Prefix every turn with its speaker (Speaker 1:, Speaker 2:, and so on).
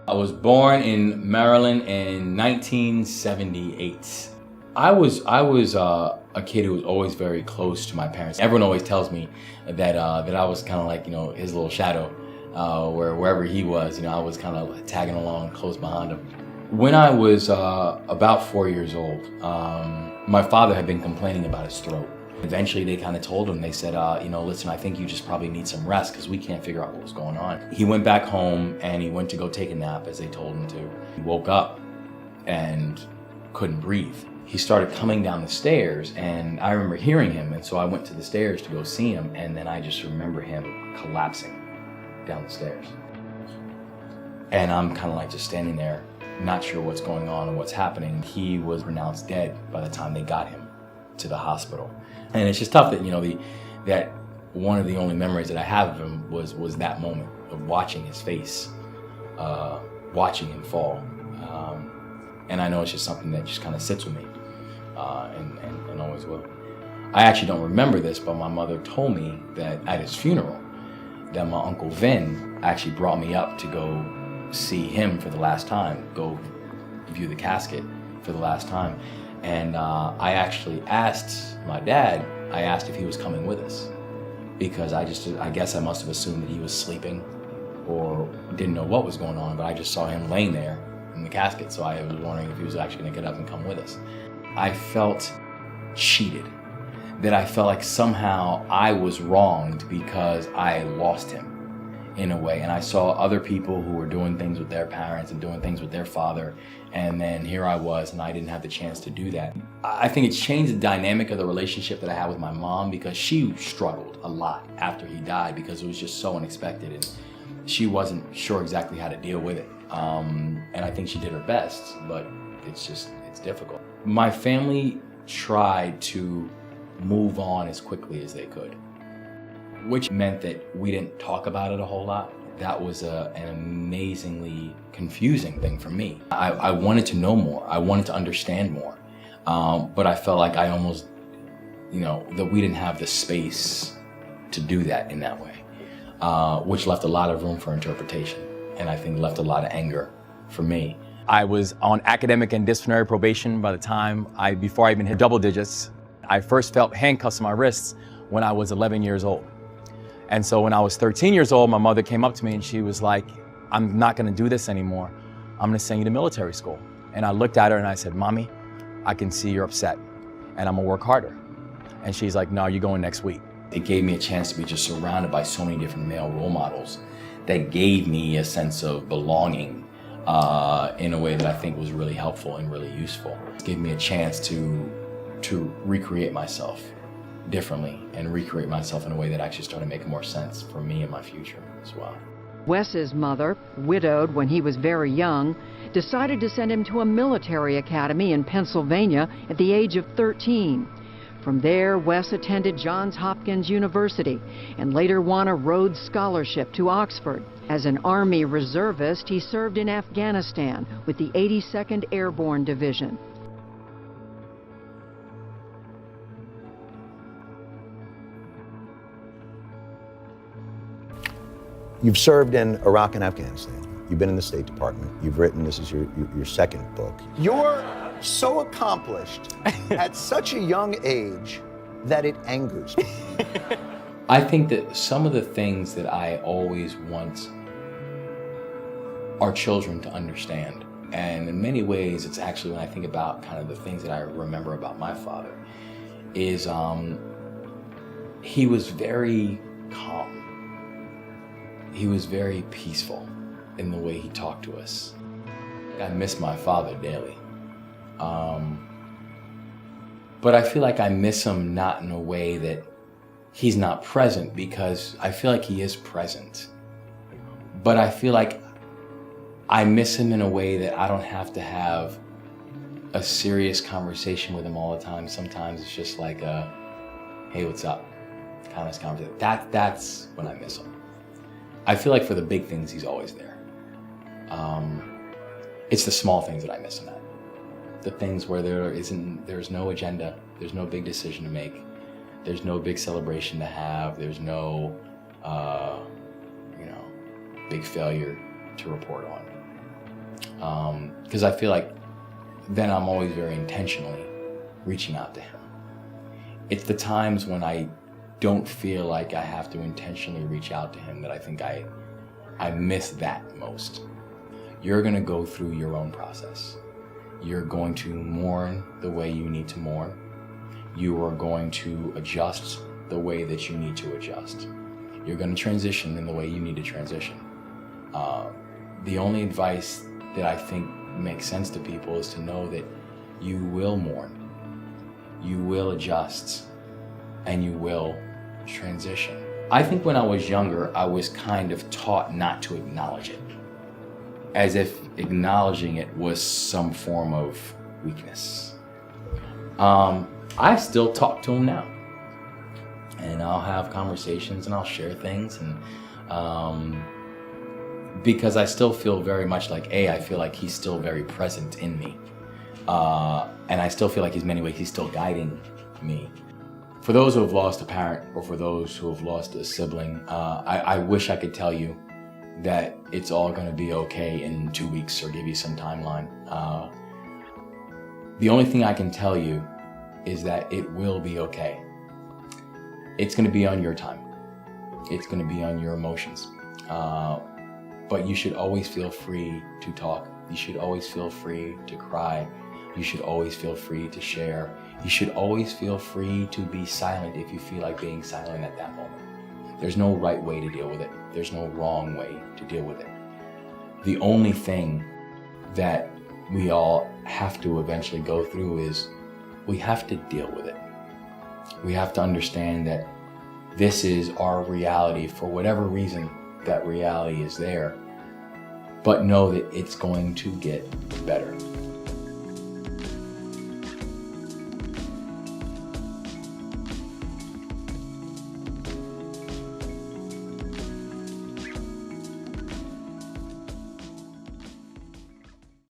Speaker 1: I was born in Maryland in 1978. I was a kid who was always very close to my parents. Everyone always tells me that I was kind of like, his little shadow, wherever he was, I was kind of tagging along close behind him. When I was about 4 years old, my father had been complaining about his throat. Eventually they kind of told him, they said, listen, I think you just probably need some rest because we can't figure out what was going on. He went back home and he went to go take a nap as they told him to. He woke up and couldn't breathe. He started coming down the stairs and I remember hearing him, and so I went to the stairs to go see him, and then I just remember him collapsing down the stairs. And I'm kind of like just standing there, not sure what's going on or what's happening. He was pronounced dead by the time they got him to the hospital. And it's just tough that, that one of the only memories that I have of him was that moment of watching his face, watching him fall. And I know it's just something that just kind of sits with me, and always will. I actually don't remember this, but my mother told me that at his funeral, that my Uncle Vin actually brought me up to go see him for the last time, go view the casket for the last time. And I actually asked my dad, if he was coming with us, because I guess I must have assumed that he was sleeping or didn't know what was going on, but I just saw him laying there in the casket, so I was wondering if he was actually gonna get up and come with us. I felt cheated, that I felt like somehow I was wronged because I lost him in a way, and I saw other people who were doing things with their parents and doing things with their father, and then here I was and I didn't have the chance to do that. I think it's changed the dynamic of the relationship that I had with my mom, because she struggled a lot after he died because it was just so unexpected and she wasn't sure exactly how to deal with it. And I think she did her best, but it's difficult. My family tried to move on as quickly as they could, which meant that we didn't talk about it a whole lot. That was an amazingly confusing thing for me. I wanted to know more. I wanted to understand more. But I felt like I almost, that we didn't have the space to do that in that way, which left a lot of room for interpretation, and I think left a lot of anger for me. I was on academic and disciplinary probation by the time before I even hit double digits. I first felt handcuffs on my wrists when I was 11 years old. And so when I was 13 years old, my mother came up to me and she was like, I'm not gonna do this anymore. I'm gonna send you to military school. And I looked at her and I said, Mommy, I can see you're upset and I'm gonna work harder. And she's like, no, you're going next week. It gave me a chance to be just surrounded by so many different male role models that gave me a sense of belonging in a way that I think was really helpful and really useful. It gave me a chance to recreate myself differently and recreate myself in a way that actually started making more sense for me and my future as well.
Speaker 2: Wes's mother, widowed when he was very young, decided to send him to a military academy in Pennsylvania at the age of 13. From there, Wes attended Johns Hopkins University and later won a Rhodes Scholarship to Oxford. As an Army reservist, he served in Afghanistan with the 82nd Airborne Division.
Speaker 3: You've served in Iraq and Afghanistan. You've been in the State Department. You've written, this is your second book. You're so accomplished at such a young age that it angers me.
Speaker 1: I think that some of the things that I always want our children to understand, and in many ways it's actually when I think about kind of the things that I remember about my father, is he was very calm. He was very peaceful in the way he talked to us. I miss my father daily. But I feel like I miss him not in a way that he's not present, because I feel like he is present. But I feel like I miss him in a way that I don't have to have a serious conversation with him all the time. Sometimes it's just like a, hey, what's up? Kind of conversation. That's when I miss him. I feel like for the big things, he's always there. It's the small things that I miss him at. The things where there's no agenda, there's no big decision to make, there's no big celebration to have, there's no, big failure to report on. Because I feel like then I'm always very intentionally reaching out to him. It's the times when I don't feel like I have to intentionally reach out to him that I think I miss that most. You're gonna go through your own process. You're going to mourn the way you need to mourn. You are going to adjust the way that you need to adjust. You're gonna transition in the way you need to transition. The only advice that I think makes sense to people is to know that you will mourn, you will adjust, and you will transition. I think when I was younger, I was kind of taught not to acknowledge it, as if acknowledging it was some form of weakness. I still talk to him now, and I'll have conversations and I'll share things, and because I still feel very much like, I feel like he's still very present in me, and I still feel like in many ways he's still guiding me. For those who have lost a parent, or for those who have lost a sibling, I wish I could tell you that it's all going to be okay in 2 weeks, or give you some timeline. The only thing I can tell you is that it will be okay. It's going to be on your time. It's going to be on your emotions. But you should always feel free to talk. You should always feel free to cry. You should always feel free to share. You should always feel free to be silent if you feel like being silent at that moment. There's no right way to deal with it. There's no wrong way to deal with it. The only thing that we all have to eventually go through is we have to deal with it. We have to understand that this is our reality for whatever reason that reality is there, but know that it's going to get better.